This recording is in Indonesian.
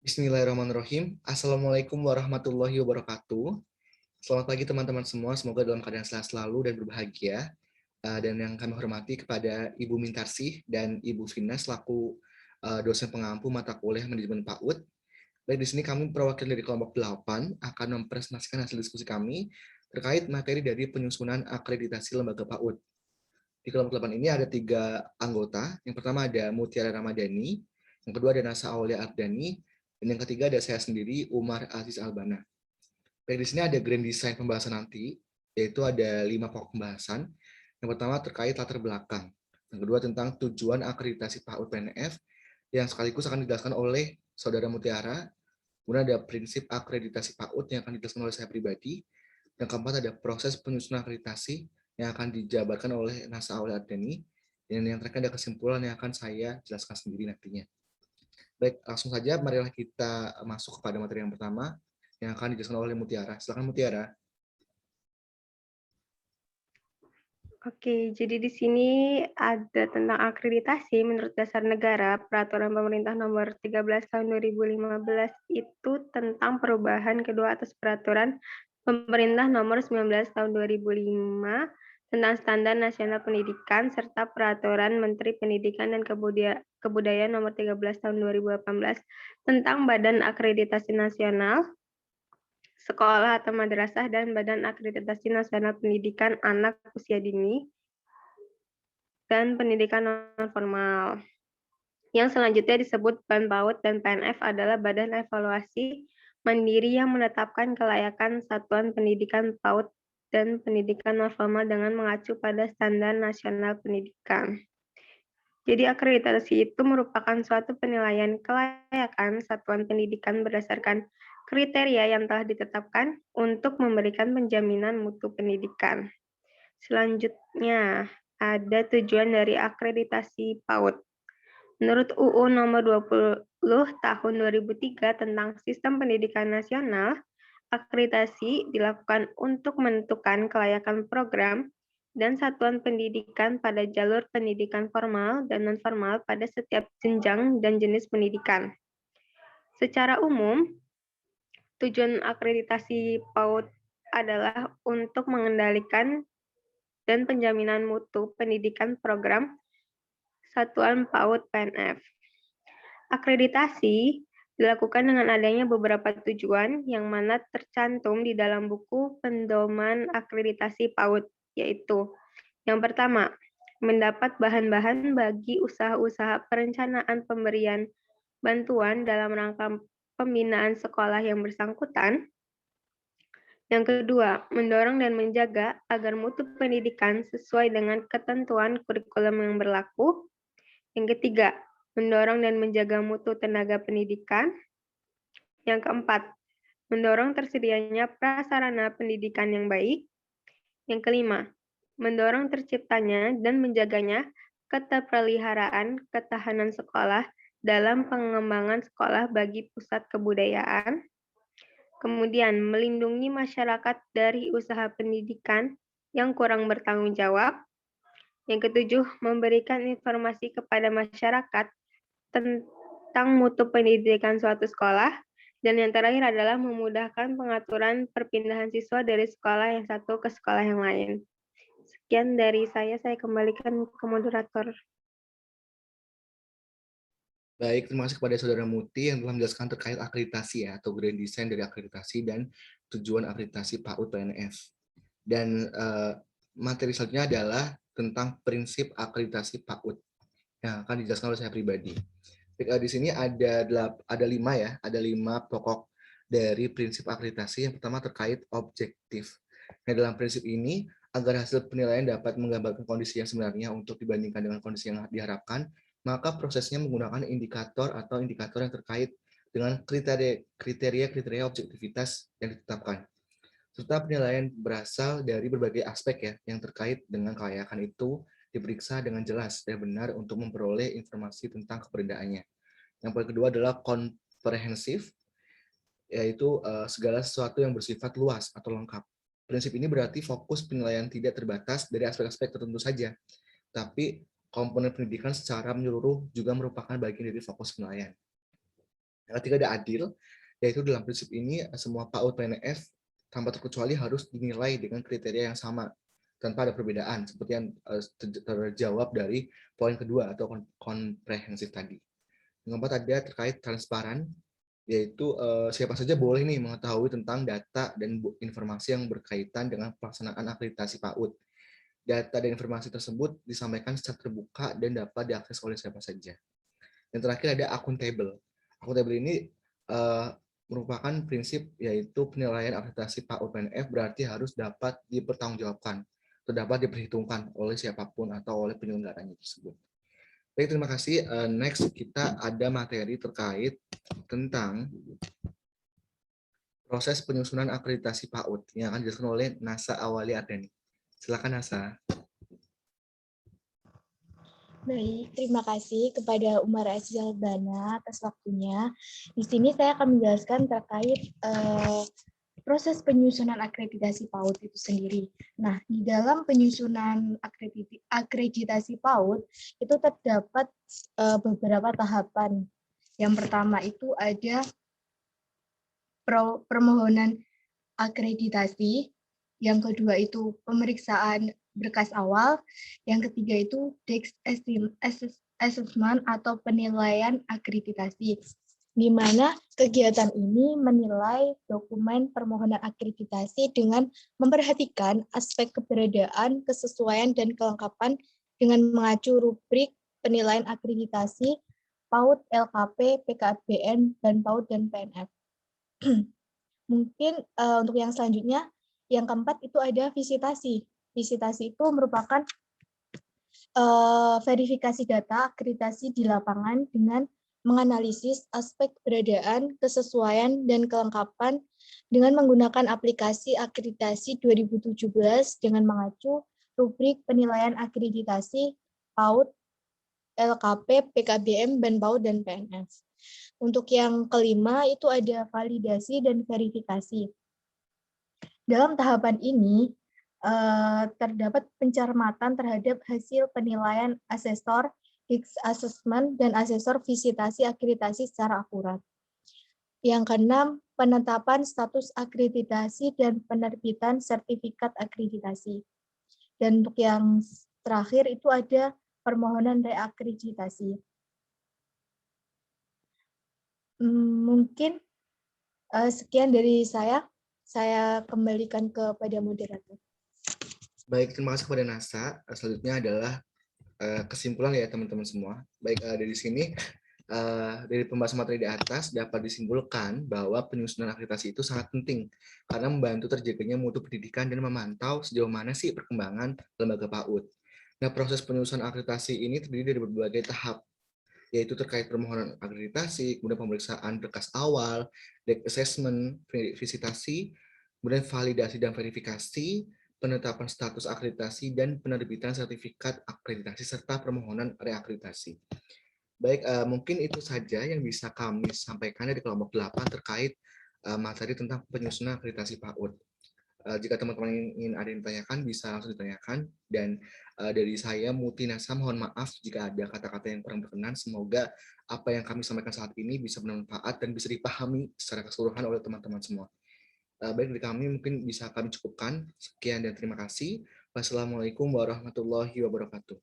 Bismillahirrahmanirrahim. Assalamualaikum warahmatullahi wabarakatuh. Selamat pagi teman-teman semua. Semoga dalam keadaan sehat selalu dan berbahagia. Dan yang kami hormati kepada Ibu Mintarsih dan Ibu Vina selaku dosen pengampu mata kuliah manajemen PAUD. Baik, di sini kami perwakilan dari kelompok 8 akan mempresentasikan hasil diskusi kami terkait materi dari penyusunan akreditasi lembaga PAUD. Di kelompok 8 ini ada 3 anggota. Yang pertama ada Mutiara Ramadhani, yang kedua ada Nasa Aulia Ardani, dan yang ketiga ada saya sendiri, Umar Aziz Albana. Baik, di sini ada grand design pembahasan nanti, yaitu ada 5 pokok pembahasan. Yang pertama terkait latar belakang. Yang kedua tentang tujuan akreditasi PAUD PNF, yang sekaligus akan dijelaskan oleh Saudara Mutiara. Kemudian ada prinsip akreditasi PAUD yang akan dijelaskan oleh saya pribadi. Yang keempat ada proses penyusunan akreditasi yang akan dijabarkan oleh Nasa Aulia Ardani. Dan yang terakhir ada kesimpulan yang akan saya jelaskan sendiri nantinya. Baik, langsung saja marilah kita masuk kepada materi yang pertama yang akan dijelaskan oleh Mutiara. Silakan Mutiara. Oke, jadi di sini ada tentang akreditasi menurut Dasar Negara, Peraturan Pemerintah Nomor 13 Tahun 2015 itu tentang perubahan kedua atas Peraturan Pemerintah Nomor 19 Tahun 2005 tentang Standar Nasional Pendidikan serta Peraturan Menteri Pendidikan dan Kebudayaan Nomor 13 Tahun 2018 tentang Badan Akreditasi Nasional Sekolah atau Madrasah dan Badan Akreditasi Nasional Pendidikan Anak Usia Dini dan Pendidikan Non-Formal. Yang selanjutnya disebut BAN PAUD dan PNF adalah Badan Evaluasi Mandiri yang menetapkan kelayakan satuan pendidikan PAUD dan pendidikan non-formal dengan mengacu pada Standar Nasional Pendidikan. Jadi akreditasi itu merupakan suatu penilaian kelayakan satuan pendidikan berdasarkan kriteria yang telah ditetapkan untuk memberikan penjaminan mutu pendidikan. Selanjutnya, ada tujuan dari akreditasi PAUD. Menurut UU nomor 20 tahun 2003 tentang Sistem Pendidikan Nasional, akreditasi dilakukan untuk menentukan kelayakan program dan satuan pendidikan pada jalur pendidikan formal dan non-formal pada setiap jenjang dan jenis pendidikan. Secara umum, tujuan akreditasi PAUD adalah untuk mengendalikan dan penjaminan mutu pendidikan program satuan PAUD PNF. Akreditasi dilakukan dengan adanya beberapa tujuan yang mana tercantum di dalam buku Pendoman Akreditasi PAUD, yaitu yang pertama, mendapat bahan-bahan bagi usaha-usaha perencanaan pemberian bantuan dalam rangka pembinaan sekolah yang bersangkutan. Yang kedua, mendorong dan menjaga agar mutu pendidikan sesuai dengan ketentuan kurikulum yang berlaku. Yang ketiga, mendorong dan menjaga mutu tenaga pendidikan. Yang keempat, mendorong tersedianya prasarana pendidikan yang baik. Yang kelima, mendorong terciptanya dan menjaganya keterpeliharaan ketahanan sekolah dalam pengembangan sekolah bagi pusat kebudayaan. Kemudian, melindungi masyarakat dari usaha pendidikan yang kurang bertanggung jawab. Yang ketujuh, memberikan informasi kepada masyarakat tentang mutu pendidikan suatu sekolah. Dan yang terakhir adalah memudahkan pengaturan perpindahan siswa dari sekolah yang satu ke sekolah yang lain. Sekian dari saya kembalikan ke moderator. Baik, terima kasih kepada Saudara Muti yang telah menjelaskan terkait akreditasi ya, atau grand design dari akreditasi dan tujuan akreditasi PAUD PNF. Dan materi selanjutnya adalah tentang prinsip akreditasi PAUD yang akan dijelaskan oleh saya pribadi. Di sini ada 5 ya, ada 5 pokok dari prinsip akreditasi. Yang pertama terkait objektif. Nah, dalam prinsip ini, agar hasil penilaian dapat menggambarkan kondisi yang sebenarnya untuk dibandingkan dengan kondisi yang diharapkan, maka prosesnya menggunakan indikator atau indikator yang terkait dengan kriteria objektivitas yang ditetapkan. Serta penilaian berasal dari berbagai aspek ya, yang terkait dengan kelayakan itu diperiksa dengan jelas dan benar untuk memperoleh informasi tentang keberadaannya. Yang paling kedua adalah komprehensif, yaitu segala sesuatu yang bersifat luas atau lengkap. Prinsip ini berarti fokus penilaian tidak terbatas dari aspek-aspek tertentu saja, tapi komponen pendidikan secara menyeluruh juga merupakan bagian dari fokus penilaian. Yang ketiga ada adil, yaitu dalam prinsip ini semua PAUD PNS tanpa terkecuali harus dinilai dengan kriteria yang sama tanpa ada perbedaan seperti yang terjawab dari poin kedua atau komprehensif tadi. Yang keempat ada terkait transparan, yaitu siapa saja boleh nih mengetahui tentang data dan informasi yang berkaitan dengan pelaksanaan akreditasi PAUD. Data dan informasi tersebut disampaikan secara terbuka dan dapat diakses oleh siapa saja. Yang terakhir ada akuntabel. Akuntabel ini merupakan prinsip yaitu penilaian akreditasi PAUD PNF berarti harus dapat dipertanggungjawabkan atau dapat diperhitungkan oleh siapapun atau oleh penyelenggaranya tersebut. Baik, terima kasih. Next, kita ada materi terkait tentang proses penyusunan akreditasi PAUD yang akan dijelaskan oleh Nasa Awali Ardeni. Silakan Nasa. Baik, terima kasih kepada Umar Azizalbana atas waktunya. Di sini saya akan menjelaskan terkait proses penyusunan akreditasi PAUD itu sendiri. Nah, di dalam penyusunan akreditasi PAUD itu terdapat beberapa tahapan. Yang pertama itu ada permohonan akreditasi, yang kedua itu pemeriksaan berkas awal, yang ketiga itu desk assessment atau penilaian akreditasi, di mana kegiatan ini menilai dokumen permohonan akreditasi dengan memperhatikan aspek keberadaan, kesesuaian, dan kelengkapan dengan mengacu rubrik penilaian akreditasi PAUD, LKP, PKBN, dan PAUD dan PNF. Mungkin untuk yang selanjutnya, yang keempat itu ada visitasi. Visitasi itu merupakan verifikasi data akreditasi di lapangan dengan menganalisis aspek keberadaan, kesesuaian, dan kelengkapan dengan menggunakan aplikasi akreditasi 2017 dengan mengacu rubrik penilaian akreditasi PAUD, LKP, PKBM, dan PAUD, dan PNF. Untuk yang kelima itu ada validasi dan verifikasi. Dalam tahapan ini terdapat pencermatan terhadap hasil penilaian asesor, assessment, dan asesor visitasi akreditasi secara akurat. Yang keenam, penetapan status akreditasi dan penerbitan sertifikat akreditasi. Dan untuk yang terakhir itu ada permohonan reakreditasi. Mungkin sekian dari saya kembalikan kepada moderator. Baik, terima kasih kepada Nasa. Selanjutnya adalah kesimpulan ya teman-teman semua. Baik, dari sini dari pembahasan materi di atas dapat disimpulkan bahwa penyusunan akreditasi itu sangat penting karena membantu terjaganya mutu pendidikan dan memantau sejauh mana sih perkembangan lembaga PAUD. Nah, proses penyusunan akreditasi ini terdiri dari berbagai tahap, yaitu terkait permohonan akreditasi, kemudian pemeriksaan berkas awal, desk assessment, visitasi, kemudian validasi dan verifikasi, penetapan status akreditasi, dan penerbitan sertifikat akreditasi, serta permohonan reakreditasi. Baik, mungkin itu saja yang bisa kami sampaikan dari kelompok 8 terkait materi tentang penyusunan akreditasi PAUD. Jika teman-teman ingin ada yang ditanyakan, bisa langsung ditanyakan. Dan dari saya, Muti Nasa, mohon maaf jika ada kata-kata yang kurang berkenan. Semoga apa yang kami sampaikan saat ini bisa bermanfaat dan bisa dipahami secara keseluruhan oleh teman-teman semua. Baik, dari kami mungkin bisa kami cukupkan. Sekian dan terima kasih. Wassalamualaikum warahmatullahi wabarakatuh.